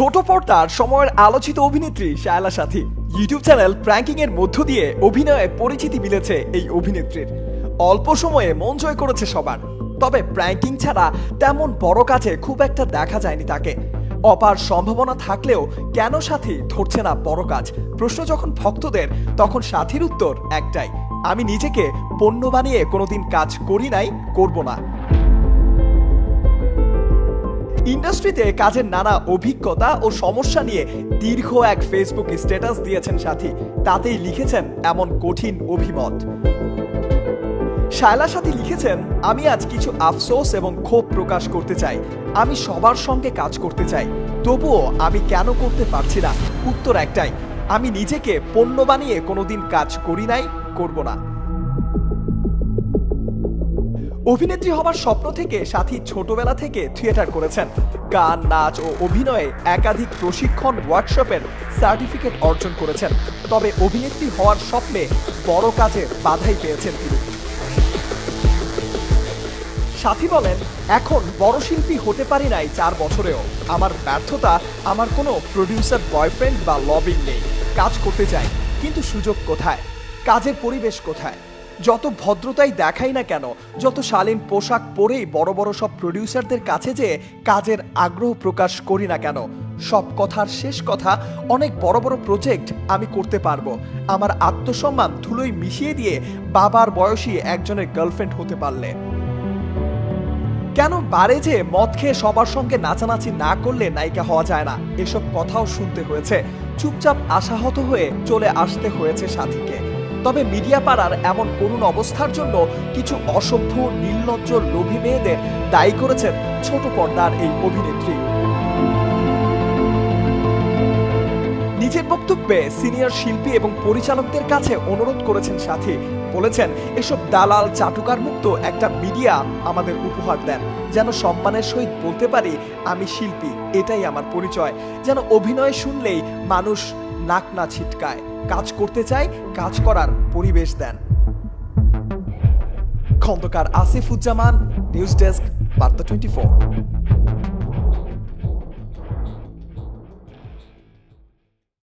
ছোট পর্দার সময়ের আলোচিত অভিনেত্রী শায়লা সাথী ইউটিউব চ্যানেল প্র্যাঙ্কিং এর মধ্য দিয়ে অভিনয়ে পরিচিতি মিলেছে এই অভিনেত্রীর। অল্প সময়ে মন জয় করেছে সবার। তবে প্র্যাঙ্কিং ছাড়া তেমন বড় কাজে খুব একটা দেখা যায়নি তাকে। অপার সম্ভাবনা থাকলেও কেন সাথী ধরছে না বড় কাজ? প্রশ্ন যখন ভক্তদের, তখন সাথীর উত্তর একটাই, আমি নিজেকে পণ্য বানিয়ে কোনোদিন কাজ করি নাই, করব না। ইন্ডাস্ট্রিতে কাজের নানা অভিজ্ঞতা ও সমস্যা নিয়ে দীর্ঘ এক ফেসবুক স্ট্যাটাস দিয়েছেন সাথী। তাতেই লিখেছেন এমন কঠিন অভিমত। শায়লা সাথী লিখেছেন, আমি আজ কিছু আফসোস এবং ক্ষোভ প্রকাশ করতে চাই। আমি সবার সঙ্গে কাজ করতে চাই, তবুও আমি কেন করতে পারছি না? উত্তর একটাই, আমি নিজেকে পণ্য বানিয়ে কোনোদিন কাজ করি নাই, করব না। অভিনেত্রী হবার স্বপ্ন থেকে সাথী ছোটবেলা থেকে থিয়েটার করেছেন। গান, নাচ ও অভিনয়ে একাধিক প্রশিক্ষণ ওয়ার্কশপের সার্টিফিকেট অর্জন করেছেন। তবে অভিনেত্রী হওয়ার স্বপ্নে বড় কাজে বাধাই পেয়েছেন তিনি। সাথী বলেন, এখন বড় শিল্পী হতে পারি নাই 4 বছরেও। আমার ব্যর্থতা, আমার কোনো প্রডিউসার বয়ফ্রেন্ড বা লবিং নেই। কাজ করতে চাই, কিন্তু সুযোগ কোথায়? কাজের পরিবেশ কোথায়? যত ভদ্রতাই দেখাই না কেন, যত শালীন পোশাক পরেই বড় বড় সব প্রডিউসারদের কাছে যে কাজের আগ্রহ প্রকাশ করি না কেন, সব কথার শেষ কথা, অনেক বড় বড় প্রজেক্ট আমি করতে পারবো। আমার আত্মসম্মান ধুলোয় মিশিয়ে দিয়ে বাবার বয়সী একজনের গার্লফ্রেন্ড হতে পারলে। কেন বারে যে মদ খেয়ে সবার সঙ্গে নাচানাচি না করলে নায়িকা হওয়া যায় না, এসব কথাও শুনতে হয়েছে। চুপচাপ আশাহত হয়ে চলে আসতে হয়েছে সাথীকে। তবে মিডিয়া পাড়ার এমন করুণ অবস্থার জন্য কিছু অসভ্য, নির্লজ্জ, লোভী মেয়েদের দায়ী করেছেন ছোট পর্দার এই অভিনেত্রী। নিজের বক্তব্যে সিনিয়র শিল্পী এবং পরিচালকদের কাছে অনুরোধ করেছেন সাথী। বলেছেন, এসব দালাল চাটুকার মুক্ত একটা মিডিয়া আমাদের উপহার দেন, যেন সম্মানের সহিত বলতে পারি আমি শিল্পী, এটাই আমার পরিচয়। যেন অভিনয় শুনলেই মানুষ নাক না ছিটকায়। কাজ করতে চাই, কাজ করার পরিবেশ দেন। খন্দকার আসিফুজ্জামান, নিউজ ডেস্ক, বার্তা 24।